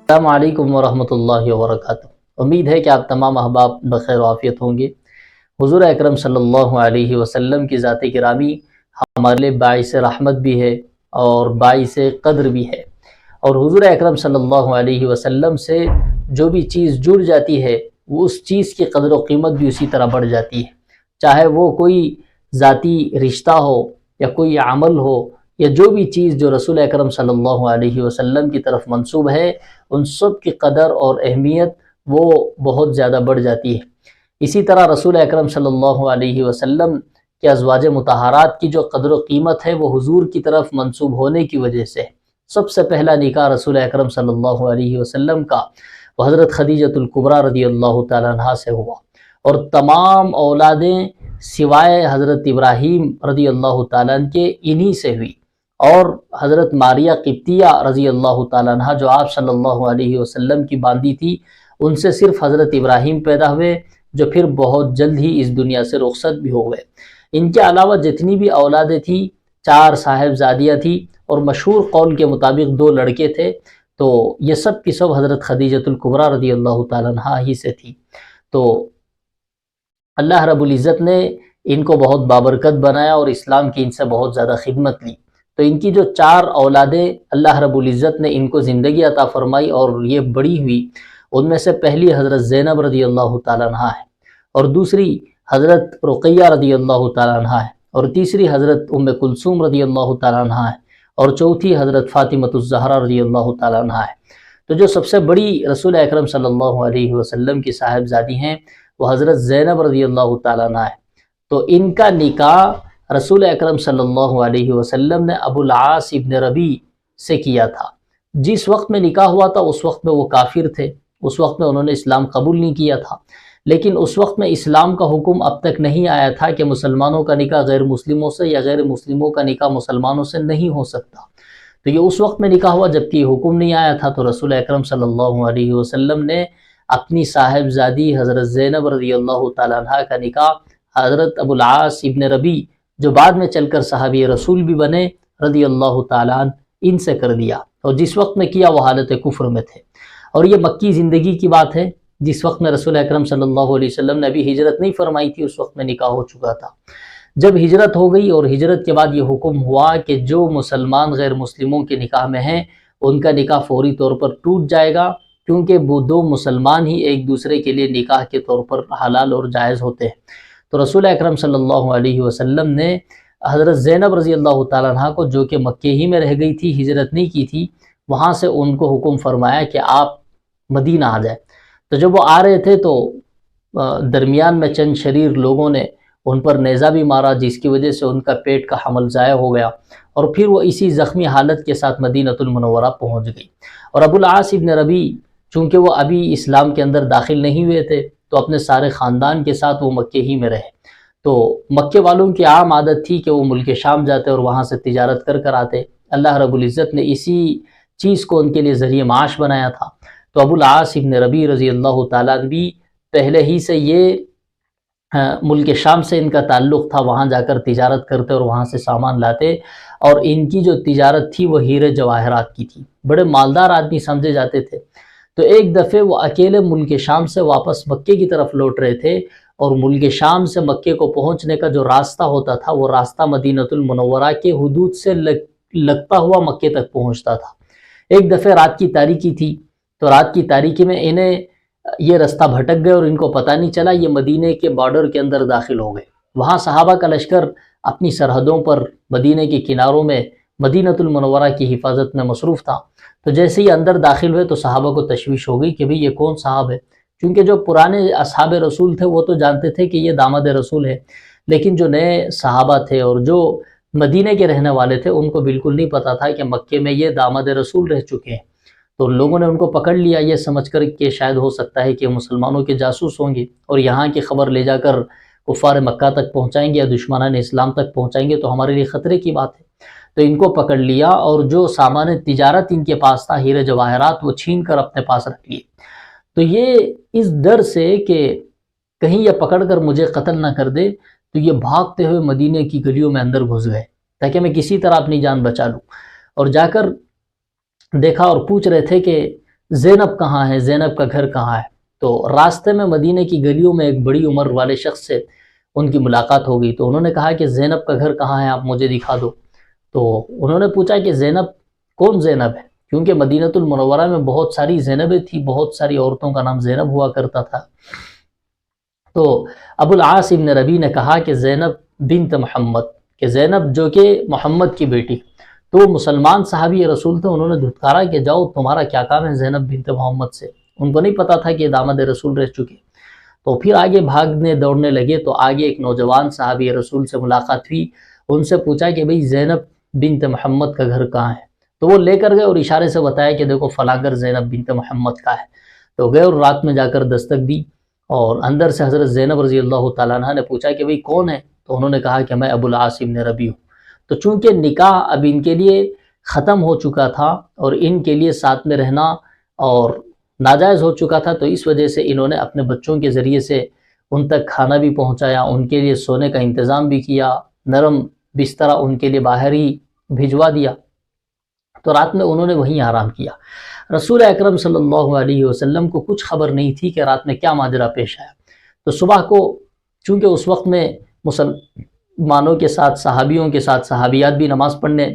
السلام علیکم ورحمۃ اللہ وبرکاتہ۔ امید ہے کہ آپ تمام احباب بخیر و عافیت ہوں گے۔ حضور اکرم صلی اللہ علیہ وسلم کی ذات گرامی ہمارے لیے باعث رحمت بھی ہے اور باعث قدر بھی ہے، اور حضور اکرم صلی اللہ علیہ وسلم سے جو بھی چیز جڑ جاتی ہے وہ اس چیز کی قدر و قیمت بھی اسی طرح بڑھ جاتی ہے، چاہے وہ کوئی ذاتی رشتہ ہو یا کوئی عمل ہو یا جو بھی چیز جو رسول اکرم صلی اللہ علیہ وسلم کی طرف منسوب ہے، ان سب کی قدر اور اہمیت وہ بہت زیادہ بڑھ جاتی ہے۔ اسی طرح رسول اکرم صلی اللہ علیہ وسلم کے ازواج مطہرات کی جو قدر و قیمت ہے وہ حضور کی طرف منسوب ہونے کی وجہ سے ہے۔ سب سے پہلا نکاح رسول اکرم صلی اللہ علیہ وسلم کا وہ حضرت خدیجۃ الکبریٰ رضی اللہ تعالیٰ عنہا سے ہوا، اور تمام اولادیں سوائے حضرت ابراہیم رضی اللہ تعالیٰ عنہ کے انہی سے ہوئی، اور حضرت ماریہ قبطیہ رضی اللہ تعالیٰ عنہ جو آپ صلی اللہ علیہ وسلم کی باندی تھی، ان سے صرف حضرت ابراہیم پیدا ہوئے جو پھر بہت جلد ہی اس دنیا سے رخصت بھی ہو گئے۔ ان کے علاوہ جتنی بھی اولادیں تھیں، 4 صاحبزادیاں تھیں، اور مشہور قول کے مطابق 2 لڑکے تھے، تو یہ سب کی سب حضرت خدیجۃ الکبریٰ رضی اللہ تعالیٰ عنہ ہی سے تھی۔ تو اللہ رب العزت نے ان کو بہت بابرکت بنایا اور اسلام کی ان سے بہت زیادہ خدمت لی۔ تو ان کی جو 4 اولادیں اللہ رب العزت نے ان کو زندگی عطا فرمائی اور یہ بڑی ہوئی، ان میں سے پہلی حضرت زینب رضی اللہ تعالیٰ عنہ ہے، اور دوسری حضرت رقیہ رضی اللہ تعالیٰ عنہ ہے، اور تیسری حضرت ام کلثوم رضی اللہ تعالیٰ عنہ ہے، اور چوتھی حضرت فاطمۃ الزہرا رضی اللہ تعالیٰ عنہ ہے۔ تو جو سب سے بڑی رسول اکرم صلی اللہ علیہ وسلم کی صاحبزادی ہیں وہ حضرت زینب رضی اللہ تعالیٰ عنہ ہے۔ تو ان کا نکاح رسول اکرم صلی اللہ علیہ وسلم نے ابو العاص ابن ربیع سے کیا تھا۔ جس وقت میں نکاح ہوا تھا اس وقت میں وہ کافر تھے، اس وقت میں انہوں نے اسلام قبول نہیں کیا تھا، لیکن اس وقت میں اسلام کا حکم اب تک نہیں آیا تھا کہ مسلمانوں کا نکاح غیر مسلموں سے یا غیر مسلموں کا نکاح مسلمانوں سے نہیں ہو سکتا۔ تو یہ اس وقت میں نکاح ہوا جب کہ یہ حکم نہیں آیا تھا، تو رسول اکرم صلی اللہ علیہ وسلم نے اپنی صاحبزادی حضرت زینب رضی اللہ تعالیٰ عنہ کا نکاح حضرت ابو العاص ابن ربیع جو بعد میں چل کر صحابی رسول بھی بنے رضی اللہ تعالیٰ عنہ، ان سے کر دیا، اور جس وقت میں کیا وہ حالت کفر میں تھے۔ اور یہ مکی زندگی کی بات ہے، جس وقت میں رسول اکرم صلی اللہ علیہ وسلم نے ابھی ہجرت نہیں فرمائی تھی، اس وقت میں نکاح ہو چکا تھا۔ جب ہجرت ہو گئی اور ہجرت کے بعد یہ حکم ہوا کہ جو مسلمان غیر مسلموں کے نکاح میں ہیں ان کا نکاح فوری طور پر ٹوٹ جائے گا، کیونکہ وہ 2 مسلمان ہی ایک دوسرے کے لیے نکاح کے طور پر حلال اور جائز ہوتے ہیں۔ تو رسول اکرم صلی اللہ علیہ وسلم نے حضرت زینب رضی اللہ تعالیٰ عنہ کو، جو کہ مکے ہی میں رہ گئی تھی، ہجرت نہیں کی تھی، وہاں سے ان کو حکم فرمایا کہ آپ مدینہ آ جائیں۔ تو جب وہ آ رہے تھے تو درمیان میں چند شریر لوگوں نے ان پر نیزہ بھی مارا، جس کی وجہ سے ان کا پیٹ کا حمل ضائع ہو گیا، اور پھر وہ اسی زخمی حالت کے ساتھ مدینۃ المنورہ پہنچ گئی۔ اور ابو العاص ابن ربیع چونکہ وہ ابھی اسلام کے اندر داخل نہیں ہوئے تھے، تو اپنے سارے خاندان کے ساتھ وہ مکے ہی میں رہے۔ تو مکے والوں کی عام عادت تھی کہ وہ ملک شام جاتے اور وہاں سے تجارت کر کر آتے۔ اللہ رب العزت نے اسی چیز کو ان کے لیے ذریعہ معاش بنایا تھا۔ تو ابو العاص ابن ربیع رضی اللہ تعالیٰ عنہ بھی پہلے ہی سے یہ ملک شام سے ان کا تعلق تھا، وہاں جا کر تجارت کرتے اور وہاں سے سامان لاتے، اور ان کی جو تجارت تھی وہ ہیرے جواہرات کی تھی، بڑے مالدار آدمی سمجھے جاتے تھے۔ تو ایک دفعے وہ اکیلے ملک شام سے واپس مکے کی طرف لوٹ رہے تھے، اور ملک شام سے مکے کو پہنچنے کا جو راستہ ہوتا تھا وہ راستہ مدینۃ المنورہ کے حدود سے لگتا ہوا مکے تک پہنچتا تھا۔ ایک دفعے رات کی تاریکی تھی، تو رات کی تاریکی میں انہیں یہ راستہ بھٹک گئے اور ان کو پتہ نہیں چلا، یہ مدینے کے بارڈر کے اندر داخل ہو گئے۔ وہاں صحابہ کا لشکر اپنی سرحدوں پر مدینے کے کناروں میں مدینۃ المنورہ کی حفاظت میں مصروف تھا۔ تو جیسے ہی اندر داخل ہوئے تو صحابہ کو تشویش ہو گئی کہ بھئی یہ کون صاحب ہے، کیونکہ جو پرانے اصحاب رسول تھے وہ تو جانتے تھے کہ یہ داماد رسول ہے، لیکن جو نئے صحابہ تھے اور جو مدینے کے رہنے والے تھے ان کو بالکل نہیں پتا تھا کہ مکے میں یہ داماد رسول رہ چکے ہیں۔ تو لوگوں نے ان کو پکڑ لیا، یہ سمجھ کر کہ شاید ہو سکتا ہے کہ مسلمانوں کے جاسوس ہوں گے اور یہاں کی خبر لے جا کر کفار مکہ تک پہنچائیں گے یا دشمنان اسلام تک پہنچائیں گے، تو ہمارے لیے خطرے کی بات ہے۔ تو ان کو پکڑ لیا اور جو سامان تجارت ان کے پاس تھا، ہیرے جواہرات، وہ چھین کر اپنے پاس رکھ لیے۔ تو یہ اس ڈر سے کہ کہیں یہ پکڑ کر مجھے قتل نہ کر دے، تو یہ بھاگتے ہوئے مدینے کی گلیوں میں اندر گھس گئے تاکہ میں کسی طرح اپنی جان بچا لوں، اور جا کر دیکھا اور پوچھ رہے تھے کہ زینب کہاں ہے، زینب کا گھر کہاں ہے؟ تو راستے میں مدینہ کی گلیوں میں ایک بڑی عمر والے شخص سے ان کی ملاقات ہو گئی، تو انہوں نے کہا کہ زینب کا گھر کہاں ہے، آپ مجھے دکھا دو۔ تو انہوں نے پوچھا کہ زینب کون زینب ہے، کیونکہ مدینہ المنورہ میں بہت ساری زینبیں تھیں، بہت ساری عورتوں کا نام زینب ہوا کرتا تھا۔ تو ابو العاص ابن ربیع نے کہا کہ زینب بنت محمد، کہ زینب جو کہ محمد کی بیٹی۔ تو مسلمان صحابی رسول تھے، انہوں نے دھتکارا کہ جاؤ، تمہارا کیا کام ہے زینب بنت محمد سے؟ ان کو نہیں پتا تھا کہ داماد رسول رہ چکے۔ تو پھر آگے بھاگنے دوڑنے لگے، تو آگے ایک نوجوان صحابی رسول سے ملاقات ہوئی، ان سے پوچھا کہ بھئی زینب بنت محمد کا گھر کہاں ہے؟ تو وہ لے کر گئے اور اشارے سے بتایا کہ دیکھو فلاں گھر زینب بنت محمد کا ہے۔ تو گئے اور رات میں جا کر دستک دی، اور اندر سے حضرت زینب رضی اللہ تعالیٰ عنہ نے پوچھا کہ بھئی کون ہے؟ تو انہوں نے کہا کہ میں ابو العاص ابن ربیع ہوں۔ تو چونکہ نکاح اب ان کے لیے ختم ہو چکا تھا اور ان کے لیے ساتھ میں رہنا اور ناجائز ہو چکا تھا، تو اس وجہ سے انہوں نے اپنے بچوں کے ذریعے سے ان تک کھانا بھی پہنچایا، ان کے لیے سونے کا انتظام بھی کیا، نرم بسترا ان کے لیے باہر ہی بھجوا دیا۔ تو رات میں انہوں نے وہیں آرام کیا۔ رسول اکرم صلی اللہ علیہ وسلم کو کچھ خبر نہیں تھی کہ رات میں کیا ماجرا پیش آیا۔ تو صبح کو چونکہ اس وقت میں مسلمانوں کے ساتھ، صحابیوں کے ساتھ صحابیات بھی نماز پڑھنے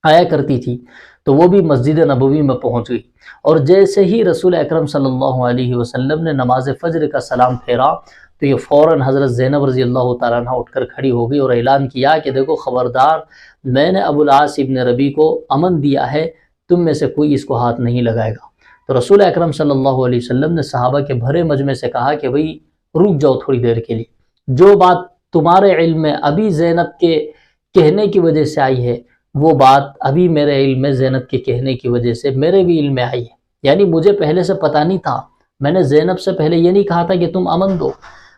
آیا کرتی تھی، تو وہ بھی مسجد نبوی میں پہنچ گئی، اور جیسے ہی رسول اکرم صلی اللہ علیہ وسلم نے نماز فجر کا سلام پھیرا، تو یہ فوراً حضرت زینب رضی اللہ تعالیٰ عنہ اٹھ کر کھڑی ہو گئی اور اعلان کیا کہ دیکھو خبردار، میں نے ابو العاص ابن ربیع کو امن دیا ہے، تم میں سے کوئی اس کو ہاتھ نہیں لگائے گا۔ تو رسول اکرم صلی اللہ علیہ وسلم نے صحابہ کے بھرے مجمع سے کہا کہ بھئی رک جاؤ تھوڑی دیر کے لیے، جو بات تمہارے علم میں ابھی زینب کے کہنے کی وجہ سے آئی ہے، وہ بات ابھی میرے علم میں زینب کے کہنے کی وجہ سے میرے بھی علم میں آئی ہے۔ یعنی مجھے پہلے سے پتہ نہیں تھا، میں نے زینب سے پہلے یہ نہیں کہا تھا کہ تم امن دو،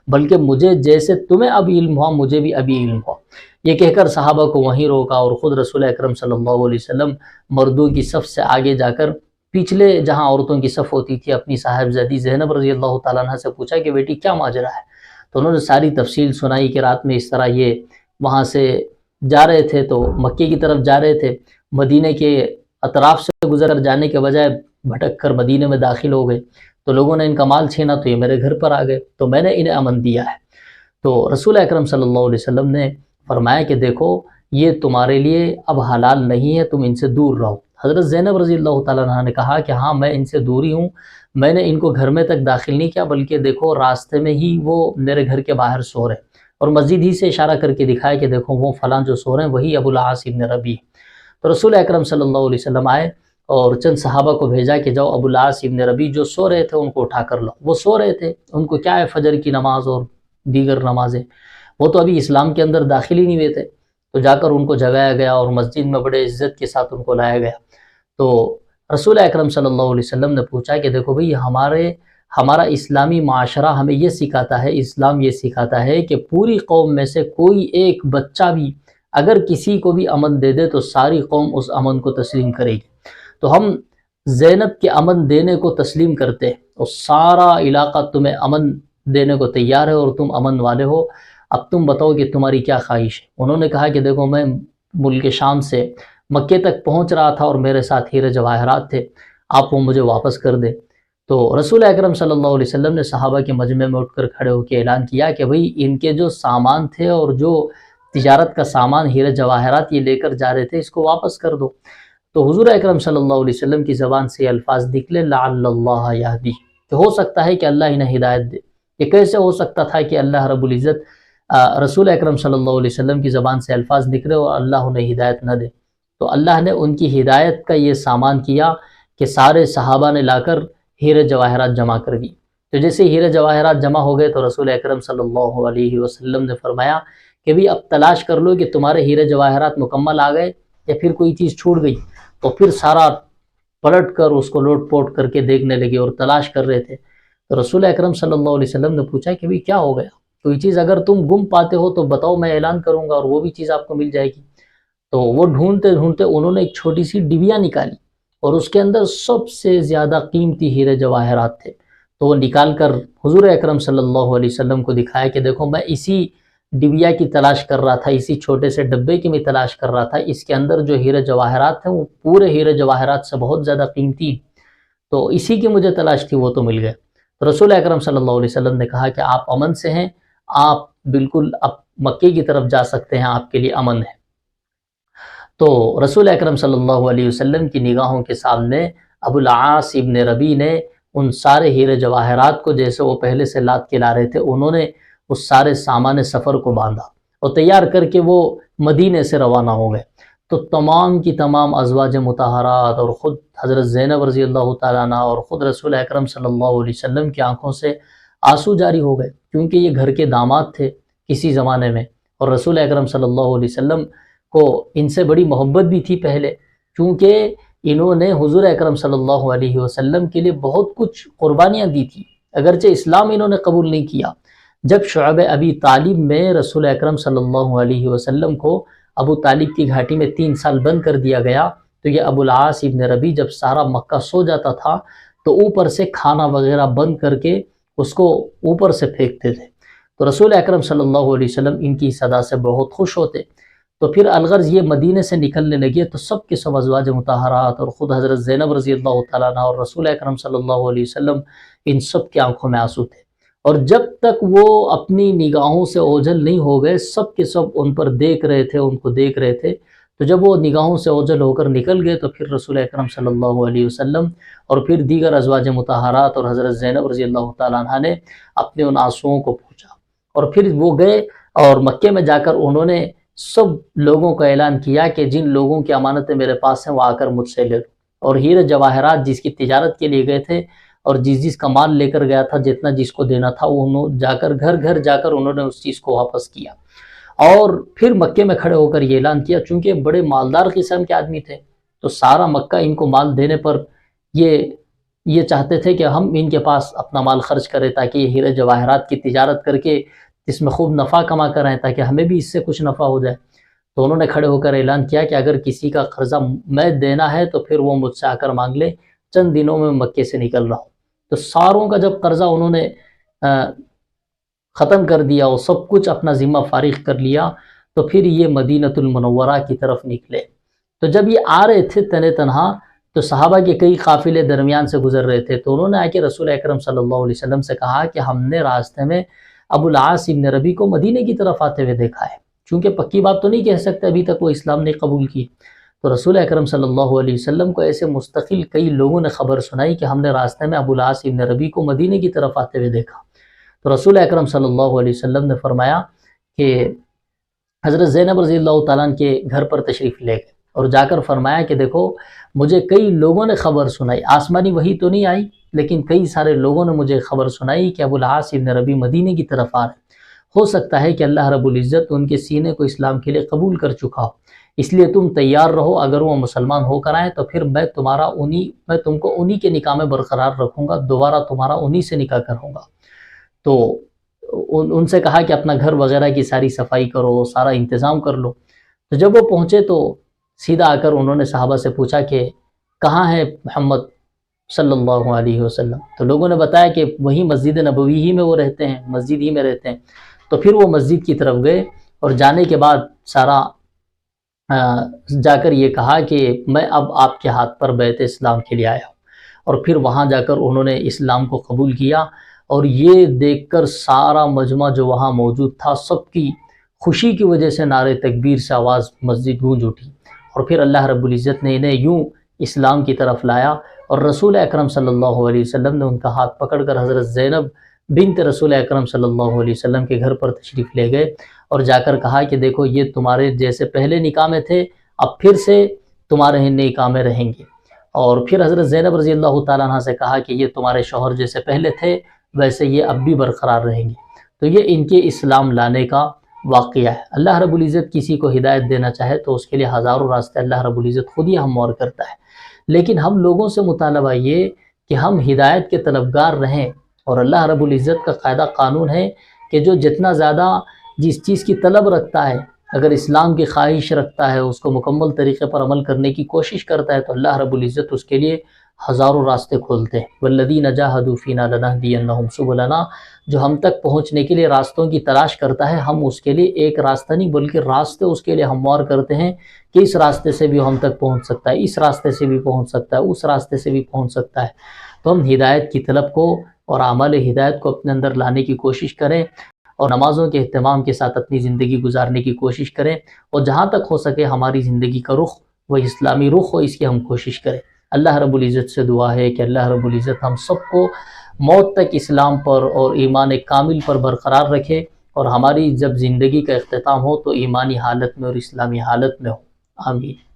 بلکہ مجھے جیسے تمہیں ابھی علم ہوا، مجھے بھی ابھی علم ہوا۔ یہ کہہ کر صحابہ کو وہیں روکا، اور خود رسول اکرم صلی اللہ علیہ وسلم مردوں کی صف سے آگے جا کر پچھلے جہاں عورتوں کی صف ہوتی تھی، اپنی صاحبزادی زینب رضی اللہ تعالیٰ عنہ سے پوچھا کہ بیٹی کیا ماجرا ہے؟ تو انہوں نے ساری تفصیل سنائی کہ رات میں اس طرح یہ وہاں سے جا رہے تھے، تو مکے کی طرف جا رہے تھے، مدینہ کے اطراف سے گزر کر جانے کے بجائے بھٹک کر مدینہ میں داخل ہو گئے، تو لوگوں نے ان کا مال چھینا، تو یہ میرے گھر پر آ گئے، تو میں نے انہیں امن دیا ہے۔ تو رسول اکرم صلی اللہ علیہ وسلم نے فرمایا کہ دیکھو یہ تمہارے لیے اب حلال نہیں ہے، تم ان سے دور رہو۔ حضرت زینب رضی اللہ تعالیٰ عنہ نے کہا کہ ہاں میں ان سے دوری ہوں، میں نے ان کو گھر میں تک داخل نہیں کیا، بلکہ دیکھو راستے میں ہی وہ میرے گھر کے باہر سو رہے، اور مسجد ہی سے اشارہ کر کے دکھایا کہ دیکھو وہ فلاں جو سو رہے ہیں وہی ابو العاص ابن ربیع۔ تو رسول اکرم صلی اللہ علیہ وسلم آئے اور چند صحابہ کو بھیجا کہ جاؤ ابو العاص ابن ربیع جو سو رہے تھے ان کو اٹھا کر لاؤ۔ وہ سو رہے تھے، ان کو کیا ہے فجر کی نماز اور دیگر نمازیں، وہ تو ابھی اسلام کے اندر داخل ہی نہیں ہوئے تھے۔ تو جا کر ان کو جگایا گیا اور مسجد میں بڑے عزت کے ساتھ ان کو لایا گیا۔ تو رسول اکرم صلی اللہ علیہ وسلم نے پوچھا کہ دیکھو بھئی ہمارا اسلامی معاشرہ ہمیں یہ سکھاتا ہے، اسلام یہ سکھاتا ہے کہ پوری قوم میں سے کوئی ایک بچہ بھی اگر کسی کو بھی امن دے دے تو ساری قوم اس امن کو تسلیم کرے گی۔ تو ہم زینب کے امن دینے کو تسلیم کرتے، اور سارا علاقہ تمہیں امن دینے کو تیار ہے اور تم امن والے ہو، اب تم بتاؤ کہ تمہاری کیا خواہش ہے؟ انہوں نے کہا کہ دیکھو میں ملک شام سے مکے تک پہنچ رہا تھا اور میرے ساتھ ہیرے جواہرات تھے، آپ وہ مجھے واپس کر دیں۔ تو رسول اکرم صلی اللہ علیہ وسلم نے صحابہ کے مجمع میں اٹھ کر کھڑے ہو کے اعلان کیا کہ بھئی ان کے جو سامان تھے اور جو تجارت کا سامان ہیرے جواہرات یہ لے کر جا رہے تھے، اس کو واپس کر دو۔ تو حضور اکرم صلی اللہ علیہ وسلم کی زبان سے یہ الفاظ نکلے لعل اللہ یہدی، کہ ہو سکتا ہے کہ اللہ انہیں ہدایت دے۔ یہ کیسے ہو سکتا تھا کہ اللہ رب العزت رسول اکرم صلی اللہ علیہ وسلم کی زبان سے الفاظ نکلے اور اللہ انہیں ہدایت نہ دے؟ تو اللہ نے ان کی ہدایت کا یہ سامان کیا کہ سارے صحابہ نے لا کر ہیرے جواہرات جمع کر دی۔ تو جیسے ہیرے جواہرات جمع ہو گئے تو رسول اکرم صلی اللہ علیہ وسلم نے فرمایا کہ بھی اب تلاش کر لو کہ تمہارے ہیرے جواہرات مکمل آ گئے یا پھر کوئی چیز چھوٹ گئی۔ تو پھر سارا پلٹ کر اس کو لوٹ پوٹ کر کے دیکھنے لگے اور تلاش کر رہے تھے۔ تو رسول اکرم صلی اللہ علیہ وسلم نے پوچھا کہ بھی کیا ہو گیا؟ کوئی چیز اگر تم گم پاتے ہو تو بتاؤ، میں اعلان کروں گا اور وہ بھی چیز آپ کو مل جائے گی۔ تو وہ ڈھونڈتے ڈھونڈتے انہوں نے ایک چھوٹی سی ڈبیا نکالی اور اس کے اندر سب سے زیادہ قیمتی ہیرے جواہرات تھے۔ تو وہ نکال کر حضور اکرم صلی اللہ علیہ وسلم کو دکھایا کہ دیکھو میں اسی ڈبیا کی تلاش کر رہا تھا، اسی چھوٹے سے ڈبے کی میں تلاش کر رہا تھا، اس کے اندر جو ہیرے جواہرات ہیں وہ پورے ہیرے جواہرات سے بہت زیادہ قیمتی۔ تو اسی کی مجھے تلاش تھی، وہ تو مل گئے۔ تو رسول اکرم صلی اللہ علیہ وسلم نے کہا کہ آپ امن سے ہیں، آپ بالکل اب مکے کی طرف جا سکتے ہیں، آپ کے لیے امن ہے۔ تو رسول اکرم صلی اللہ علیہ وسلم کی نگاہوں کے سامنے ابو العاص ابن ربیع نے ان سارے ہیرے جواہرات کو، جیسے وہ پہلے سے لاد کے لا رہے تھے، انہوں نے اس سارے سامان سفر کو باندھا اور تیار کر کے وہ مدینے سے روانہ ہو گئے۔ تو تمام کی تمام ازواج مطہرات اور خود حضرت زینب رضی اللہ تعالیٰ عنہ اور خود رسول اکرم صلی اللہ علیہ وسلم کی آنکھوں سے آنسو جاری ہو گئے، کیونکہ یہ گھر کے داماد تھے کسی زمانے میں، اور رسول اکرم صلی اللہ علیہ وسلم کو ان سے بڑی محبت بھی تھی پہلے، کیونکہ انہوں نے حضور اکرم صلی اللہ علیہ وسلم کے لیے بہت کچھ قربانیاں دی تھی، اگرچہ اسلام انہوں نے قبول نہیں کیا۔ جب شعب ابی طالب میں رسول اکرم صلی اللہ علیہ وسلم کو ابو طالب کی گھاٹی میں 3 سال بند کر دیا گیا، تو یہ ابو العاص ابن ربیع جب سارا مکہ سو جاتا تھا تو اوپر سے کھانا وغیرہ بند کر کے اس کو اوپر سے پھینکتے تھے۔ تو رسول اکرم صلی اللہ علیہ وسلم ان کی صدا سے بہت خوش ہوتے۔ تو پھر الغرض یہ مدینے سے نکلنے لگے تو سب کے سب ازواج مطہرات اور خود حضرت زینب رضی اللہ تعالیٰ عنہ اور رسول اکرم صلی اللہ علیہ وسلم، ان سب کی آنکھوں میں آنسو تھے، اور جب تک وہ اپنی نگاہوں سے اوجھل نہیں ہو گئے، سب کے سب ان پر دیکھ رہے تھے، ان کو دیکھ رہے تھے۔ تو جب وہ نگاہوں سے اوجھل ہو کر نکل گئے تو پھر رسول اکرم صلی اللہ علیہ وسلم اور پھر دیگر ازواج مطہرات اور حضرت زینب رضی اللہ تعالیٰ عنہ نے اپنے ان آنسوؤں کو پوچھا، اور پھر وہ گئے اور مکے میں جا کر انہوں نے سب لوگوں کا اعلان کیا کہ جن لوگوں کی امانتیں میرے پاس ہیں وہ آ کر مجھ سے لے لو، اور ہیرے جواہرات جس کی تجارت کے لیے گئے تھے اور جس کا مال لے کر گیا تھا، جتنا جس کو دینا تھا، انہوں جا کر گھر گھر جا کر انہوں نے اس چیز کو واپس کیا، اور پھر مکے میں کھڑے ہو کر یہ اعلان کیا، چونکہ بڑے مالدار قسم کے آدمی تھے تو سارا مکہ ان کو مال دینے پر یہ چاہتے تھے کہ ہم ان کے پاس اپنا مال خرچ کریں تاکہ یہ ہیرے جواہرات کی تجارت کر کے اس میں خوب نفع کما کر آئیں تاکہ ہمیں بھی اس سے کچھ نفع ہو جائے۔ تو انہوں نے کھڑے ہو کر اعلان کیا کہ اگر کسی کا قرضہ میں دینا ہے تو پھر وہ مجھ سے آ کر مانگ لے، چند دنوں میں مکے سے نکل رہا ہوں۔ تو ساروں کا جب قرضہ انہوں نے ختم کر دیا اور سب کچھ اپنا ذمہ فارغ کر لیا تو پھر یہ مدینۃ المنورہ کی طرف نکلے۔ تو جب یہ آ رہے تھے تن تنہا تو صحابہ کے کئی قافلے درمیان سے گزر رہے تھے، تو انہوں نے آ کے رسول اکرم صلی اللہ علیہ وسلم سے کہا کہ ہم نے راستے میں ابو العاص ابن ربیع کو مدینے کی طرف آتے ہوئے دیکھا ہے، چونکہ پکی بات تو نہیں کہہ سکتے، ابھی تک وہ اسلام نہیں قبول کی۔ تو رسول اکرم صلی اللہ علیہ وسلم کو ایسے مستقل کئی لوگوں نے خبر سنائی کہ ہم نے راستے میں ابو العاص ابن ربیع کو مدینے کی طرف آتے ہوئے دیکھا۔ تو رسول اکرم صلی اللہ علیہ وسلم نے فرمایا کہ حضرت زینب رضی اللہ تعالیٰ عنہ کے گھر پر تشریف لے گئے اور جا کر فرمایا کہ دیکھو مجھے کئی لوگوں نے خبر سنائی، آسمانی وحی تو نہیں آئی لیکن کئی سارے لوگوں نے مجھے خبر سنائی کہ ابو العاص ابن ربیع مدینے کی طرف آ رہے، ہو سکتا ہے کہ اللہ رب العزت ان کے سینے کو اسلام کے لیے قبول کر چکا ہو، اس لیے تم تیار رہو، اگر وہ مسلمان ہو کر آئیں تو پھر میں تم کو انہی کے نکاح میں برقرار رکھوں گا، دوبارہ تمہارا انہی سے نکاح کروں گا۔ تو ان سے کہا کہ اپنا گھر وغیرہ کی ساری صفائی کرو، سارا انتظام کر لو۔ تو جب وہ پہنچے تو سیدھا آ کر انہوں نے صحابہ سے پوچھا کہ کہاں ہے محمد صلی اللہ علیہ وسلم؟ تو لوگوں نے بتایا کہ وہی مسجد نبوی ہی میں وہ رہتے ہیں، مسجد ہی میں رہتے ہیں۔ تو پھر وہ مسجد کی طرف گئے اور جانے کے بعد سارا جا کر یہ کہا کہ میں اب آپ کے ہاتھ پر بیعت اسلام کے لیے آیا ہوں، اور پھر وہاں جا کر انہوں نے اسلام کو قبول کیا، اور یہ دیکھ کر سارا مجمع جو وہاں موجود تھا سب کی خوشی کی وجہ سے نعرے تکبیر سے آواز مسجد گونج اٹھی، اور پھر اللہ رب العزت نے انہیں یوں اسلام کی طرف لایا، اور رسول اکرم صلی اللہ علیہ وسلم نے ان کا ہاتھ پکڑ کر حضرت زینب بنت رسول اکرم صلی اللہ علیہ وسلم کے گھر پر تشریف لے گئے، اور جا کر کہا کہ دیکھو یہ تمہارے جیسے پہلے نکاح میں تھے اب پھر سے تمہارے نکاح میں رہیں گے، اور پھر حضرت زینب رضی اللہ تعالیٰ عنہ سے کہا کہ یہ تمہارے شوہر جیسے پہلے تھے ویسے یہ اب بھی برقرار رہیں گے۔ تو یہ ان کے اسلام لانے کا واقعہ ہے۔ اللہ رب العزت کسی کو ہدایت دینا چاہے تو اس کے لیے ہزاروں راستے اللہ رب العزت خود ہی ہموار کرتا ہے، لیکن ہم لوگوں سے مطالبہ یہ کہ ہم ہدایت کے طلبگار رہیں، اور اللہ رب العزت کا قاعدہ قانون ہے کہ جو جتنا زیادہ جس چیز کی طلب رکھتا ہے، اگر اسلام کی خواہش رکھتا ہے، اس کو مکمل طریقے پر عمل کرنے کی کوشش کرتا ہے، تو اللہ رب العزت اس کے لیے ہزاروں راستے کھولتے ہیں۔ والذین جاہدوا فینا لنہدینہم سبلنا، جو ہم تک پہنچنے کے لیے راستوں کی تلاش کرتا ہے، ہم اس کے لیے ایک راستہ نہیں بلکہ راستے اس کے لیے ہموار کرتے ہیں کہ اس راستے سے بھی ہم تک پہنچ سکتا ہے، اس راستے سے بھی پہنچ سکتا ہے، اس راستے سے بھی پہنچ سکتا ہے۔ تو ہم ہدایت کی طلب کو اور اعمال ہدایت کو اپنے اندر لانے کی کوشش کریں، اور نمازوں کے اہتمام کے ساتھ اپنی زندگی گزارنے کی کوشش کریں، اور جہاں تک ہو سکے ہماری زندگی کا رخ وہ اسلامی رخ ہو، اس کی ہم کوشش کریں۔ اللہ رب العزت سے دعا ہے کہ اللہ رب العزت ہم سب کو موت تک اسلام پر اور ایمان کامل پر برقرار رکھے، اور ہماری جب زندگی کا اختتام ہو تو ایمانی حالت میں اور اسلامی حالت میں ہو۔ آمین۔